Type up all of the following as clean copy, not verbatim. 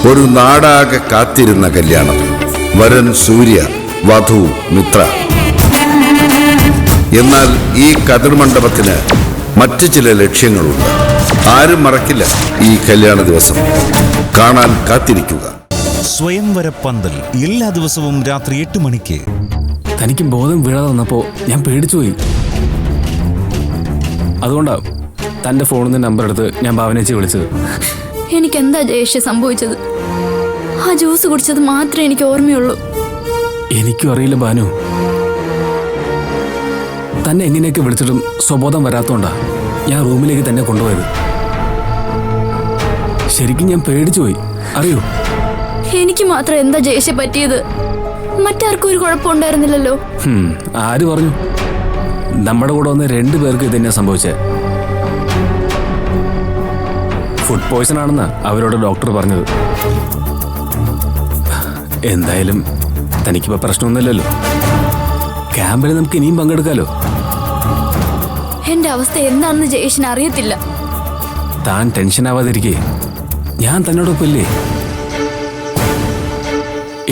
ഒരു നാടാകെ കാത്തിരുന്ന കല്യാണം. വരൻ സൂര്യ, വധു മിത്ര. എന്നാൽ ഈ കതിർമണ്ഡപത്തിന് മറ്റു ചില ലക്ഷ്യങ്ങളുണ്ട്. ആരും മറക്കില്ല ഈ കല്യാണ ദിവസം. കാണാൻ കാത്തിരിക്കുക. സ്വയംവര പന്തൽ എല്ലാ ദിവസവും രാത്രി 8 മണിക്ക്. തനിക്ക് ബോധം വീഴാതെ വന്നപ്പോ ഞാൻ പേടിച്ചുപോയി. അതുകൊണ്ടാ തന്റെ ഫോണിൽ നിന്ന് നമ്പർ എടുത്ത് ഞാൻ ഭാവനേച്ചി വിളിച്ചത്. എനിക്ക് എന്താ ജയേഷ് സംഭവിച്ചത്? ആ ജ്യൂസ് കുടിച്ചത് മാത്രമേ എനിക്ക് ഓർമ്മയുള്ളൂ. എനിക്കും അറിയില്ല ഭാനു. തന്നെ എങ്ങനെയൊക്കെ വിളിച്ചിട്ടും സ്വബോധം വരാത്തോണ്ടാ ഞാൻ റൂമിലേക്ക് തന്നെ കൊണ്ടുപോയത്. ശരിക്കും ഞാൻ പേടിച്ചുപോയി, അറിയോ? എനിക്ക് മാത്രം എന്താ ജയേഷെ പറ്റിയത്? മറ്റാർക്കും ഒരു കുഴപ്പമുണ്ടായിരുന്നില്ലല്ലോ. ആര് പറഞ്ഞു? നമ്മുടെ കൂടെ വന്ന് 2 പേർക്ക് ഇത് തന്നെയാ സംഭവിച്ചേ. ഫുഡ് പോയ്സൺ ആണെന്നാ അവരോട് ഡോക്ടർ പറഞ്ഞത്. എന്തായാലും തനിക്കിപ്പോ പ്രശ്നമൊന്നുമില്ലല്ലോ. ക്യാമ്പിൽ നമുക്ക് ഇനിയും പങ്കെടുക്കാലോ. എന്റെ അവസ്ഥ എന്താണെന്ന് ജയേഷിന് അറിയത്തില്ല. താൻ ടെൻഷൻ ആവാതിരിക്കേ. ഞാൻ തന്നോടൊപ്പമില്ലേ.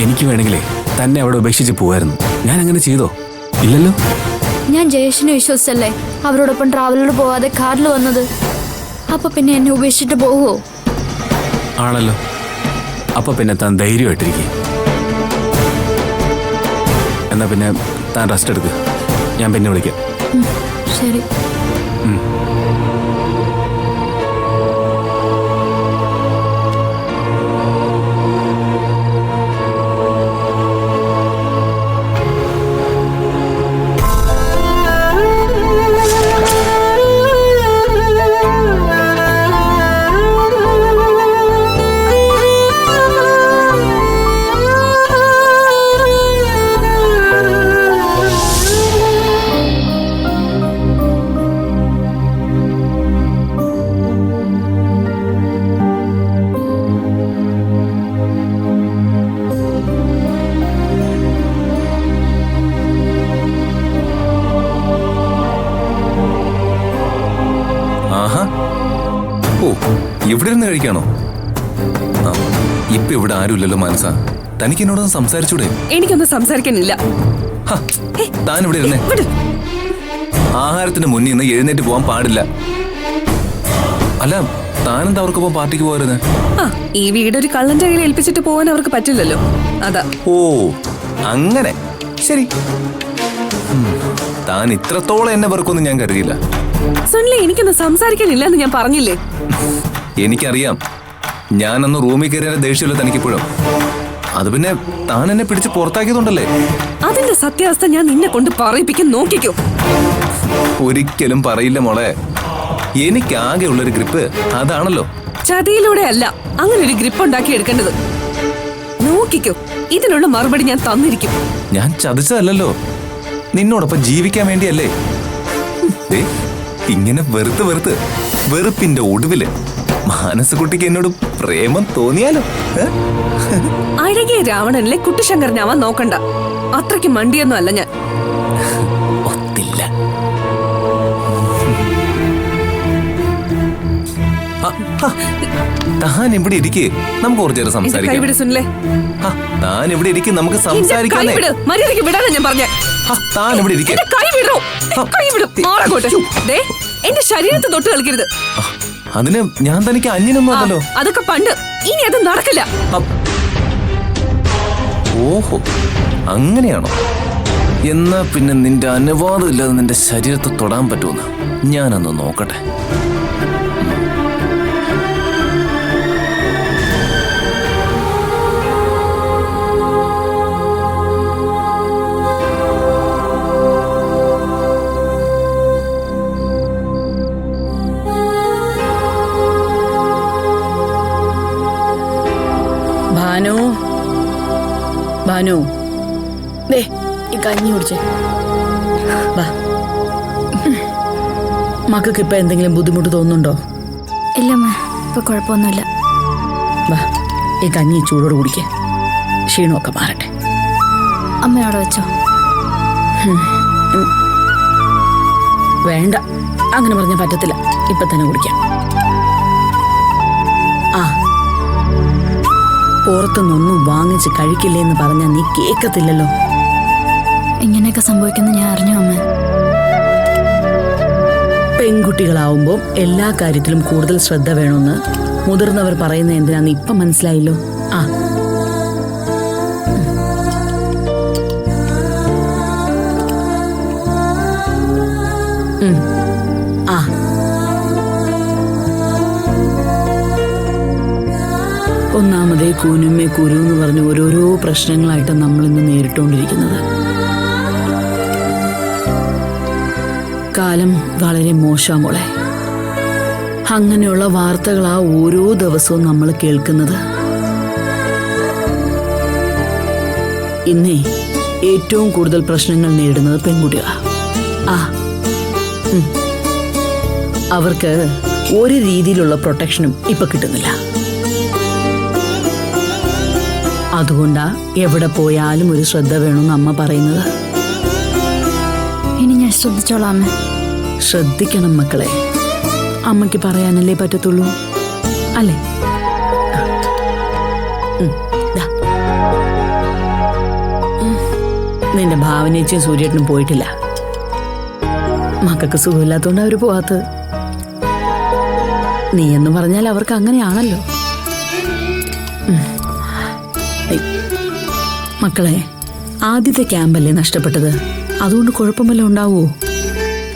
എനിക്ക് വേണമെങ്കിലേ തന്നെ അവിടെ ഉപേക്ഷിച്ച് പോവായിരുന്നു. ഞാൻ അങ്ങനെ ചെയ്തോ? ഇല്ലല്ലോ. ഞാൻ ജയേഷിനെ വിശ്വസിച്ചല്ലേ അവരോടൊപ്പം ട്രാവലർ പോവാതെ കാറിൽ വന്നത്. അപ്പൊ പിന്നെ എന്നെ ഉപേക്ഷിച്ചിട്ട് പോവോ? ആണല്ലോ. അപ്പൊ പിന്നെ താൻ ധൈര്യമായിട്ടിരിക്കേ. എന്നാ പിന്നെ താൻ റെസ്റ്റ് എടുക്കുക. ഞാൻ പിന്നെ വിളിക്കാം. ശരി. ഇവിടെ ഇരുന്ന് കഴിക്കാണോ? ഇപ്പൊ ഇവിടെ ആരുമില്ലല്ലോ മനസ്സാ. തനിക്ക് എന്നോടൊന്ന് സംസാരിച്ചൂടെ? എനിക്കൊന്നും സംസാരിക്കാനില്ല. താൻ ഇവിടെ ഇരുന്നേ. ആഹാരത്തിന് മുന്നിൽ നിന്ന് എഴുന്നേറ്റ് പോവാൻ പാടില്ല. അല്ല, താനെന്താ അവർക്കൊപ്പം പാർട്ടിക്ക് പോരുന്നേ? ഈ വീടൊരു കള്ളന്റെ കയ്യിൽ ഏൽപ്പിച്ചിട്ട് പോകാൻ അവർക്ക് പറ്റില്ലല്ലോ, അതാ. ഓ അങ്ങനെ. ശരി, താൻ ഇത്രത്തോളം എന്നെ വെറുക്കൊന്നും ഞാൻ കരുതിയില്ല. സുനിലെ, എനിക്കൊന്നും സംസാരിക്കാനില്ല എന്ന് ഞാൻ പറഞ്ഞില്ലേ? എനിക്കറിയാം. ഞാനന്ന് റൂമിൽ കയറിയ ദേഷ്യമല്ലോ തനിക്കിപ്പോഴും. അത് പിന്നെ താൻ എന്നെ പിടിച്ച് പുറത്താക്കിയതുണ്ടല്ലേ? അതിന്റെ സത്യാവസ്ഥ ഞാൻ നിന്നെ കൊണ്ട് പറയിപ്പിക്കാൻ നോക്കിക്കോ. ഒരിക്കലും പറയില്ല മോളെ. എനിക്കാകെ ഉള്ളൊരു ഗ്രിപ്പ് അതാണല്ലോ. ചതിയിലൂടെ അല്ല അങ്ങനെ ഒരു ഗ്രിപ്പ് ഉണ്ടാക്കി എടുക്കേണ്ടത്. നോക്കിക്കോ, ഇതിനുള്ള മറുപടി ഞാൻ തന്നിരിക്കും. ഞാൻ ചതിച്ചതല്ലോ, നിന്നോടൊപ്പം ജീവിക്കാൻ വേണ്ടിയല്ലേ. ഇങ്ങനെ വെറുത്ത് വെറുപ്പിന്റെ ഒടുവില് മാനസക്കുട്ടിക്ക് എന്നോട് പ്രേമം തോന്നിയാലോ? അഴകിയ രാവണനിലെ കുട്ടിശങ്കരനാവാൻ നോക്കണ്ട. അത്രയ്ക്ക് മണ്ടിയൊന്നും അല്ല ഞാൻ. ഒത്തില്ല. താൻ ഇവിടെ ഇരിക്കേ, നമുക്ക് കുറച്ചു നേരം സംസാരിക്കാം. കൈവിട് സുനിലെ. താൻ ഇവിടെ ഇരിക്കും, നമുക്ക് സംസാരിക്കാം. മര്യാദയ്ക്ക് വിടാനാ ഞാൻ പറഞ്ഞേ. താൻ ഇവിടെ ഇരിക്കേ. എന്റെ ശരീരത്തെ തൊട്ട് കളിക്കരുത്. അതിന് ഞാൻ തനിക്ക് അന്യനൊന്നും അല്ലല്ലോ. അതൊക്കെ പണ്ട്, ഇനി അത് നടക്കില്ല. ഓഹോ, അങ്ങനെയാണോ? എന്നാ പിന്നെ നിന്റെ അനുവാദം ഇല്ലാതെ നിന്റെ ശരീരത്തെ തൊടാൻ പറ്റുമെന്ന് ഞാനൊന്ന് നോക്കട്ടെ. ഭാനു, ദേ ഈ കഞ്ഞി കുടിച്ചേ. മക്കൾക്ക് ഇപ്പൊ എന്തെങ്കിലും ബുദ്ധിമുട്ട് തോന്നുന്നുണ്ടോ? ഇല്ലമ്മ, ഇപ്പൊ കുഴപ്പമൊന്നുമില്ല. വാ, ഈ കഞ്ഞി ചൂടോട് കുടിക്കേ. ക്ഷീണമൊക്കെ മാറട്ടെ. അമ്മയോടെ വെച്ചോ. വേണ്ട, അങ്ങനെ പറഞ്ഞാൽ പറ്റത്തില്ല. ഇപ്പൊ തന്നെ കുടിക്കാം. ആ പുറത്തുനിന്നൊന്നും വാങ്ങിച്ച് കഴിക്കില്ലേന്ന് പറഞ്ഞാൽ നീ കേക്കത്തില്ലല്ലോ. ഇങ്ങനെയൊക്കെ സംഭവിക്കുന്ന ഞാൻ അറിഞ്ഞു അമ്മ. പെൺകുട്ടികളാവുമ്പോൾ എല്ലാ കാര്യത്തിലും കൂടുതൽ ശ്രദ്ധ വേണമെന്ന് മുതിർന്നവർ പറയുന്നത് എന്തിനാന്ന് ഇപ്പം മനസ്സിലായില്ലോ. ആ ആ ഒന്നാമതേ കൂനുമ്മേ കുരു എന്ന് പറഞ്ഞ് ഓരോരോ പ്രശ്നങ്ങളായിട്ട് നമ്മൾ ഇന്ന് നേരിട്ടുകൊണ്ടിരിക്കുന്നത്. കാലം വളരെ മോശം മോളെ. അങ്ങനെയുള്ള വാർത്തകളാ ഓരോ ദിവസവും നമ്മൾ കേൾക്കുന്നത്. ഇന്നേ ഏറ്റവും കൂടുതൽ പ്രശ്നങ്ങൾ നേരിടുന്നത് പെൺകുട്ടികളാ. ആ അവർക്ക് ഒരു രീതിയിലുള്ള പ്രൊട്ടക്ഷനും ഇപ്പൊ കിട്ടുന്നില്ല. അതുകൊണ്ടാ എവിടെ പോയാലും ഒരു ശ്രദ്ധ വേണമെന്ന് അമ്മ പറയുന്നത്. ഇനി ഞാൻ ശ്രദ്ധിച്ചോളാം അമ്മ. ശ്രദ്ധിക്കണം മക്കളെ. അമ്മയ്ക്ക് പറയാനല്ലേ പറ്റത്തുള്ളൂ, അല്ലേ? ദാ. നിന്റെ ഭാവനേച്ചും സൂര്യേട്ടനും പോയിട്ടില്ല. മക്കൾക്ക് സുഖമില്ലാത്തോണ്ട് അവര് പോവാത്തത്. നീ എന്ന് പറഞ്ഞാൽ അവർക്ക് അങ്ങനെയാണല്ലോ. മക്കളെ, ആദ്യത്തെ ക്യാമ്പല്ലേ നഷ്ടപ്പെട്ടത്? അതുകൊണ്ട് കുഴപ്പമല്ലോ ഉണ്ടാവോ?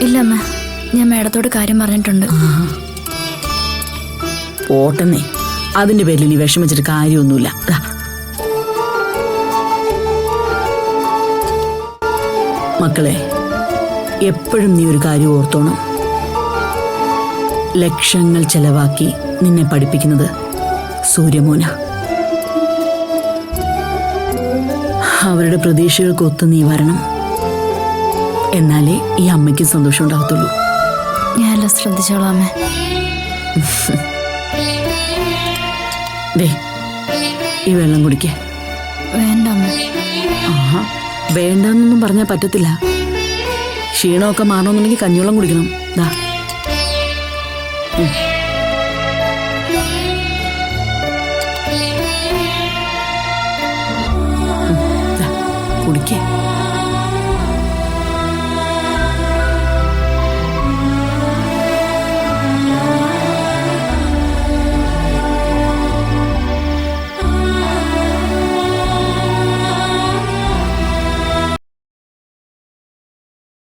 ഇല്ല അമ്മ, ഞാൻ മേഡത്തോട് കാര്യം പറഞ്ഞിട്ടുണ്ട്. പോട്ടെന്നേ, അതിന്റെ പേരിൽ നീ വിഷമിച്ചിട്ട് കാര്യമൊന്നുമില്ല. മക്കളെ, എപ്പോഴും നീ ഒരു കാര്യം ഓർത്തോണം. ലക്ഷങ്ങൾ ചെലവാക്കി നിന്നെ പഠിപ്പിക്കുന്നത് സൂര്യമോന. അവരുടെ പ്രതീക്ഷകൾക്കൊത്ത് നീ വരണം. എന്നാലേ ഈ അമ്മയ്ക്ക് സന്തോഷം ഉണ്ടാകത്തുള്ളൂ. ഞാൻ എല്ലാം ശ്രദ്ധിച്ചോളാം അമ്മ. ദേ, ഈ വെള്ളം കുടിക്കേ. വേണ്ട അമ്മ. ആഹാ, വേണ്ടെന്നൊന്നും പറഞ്ഞാൽ പറ്റത്തില്ല. ക്ഷീണമൊക്കെ മാറണമെന്നുണ്ടെങ്കിൽ കഞ്ഞിവെള്ളം കുടിക്കണം. ദാ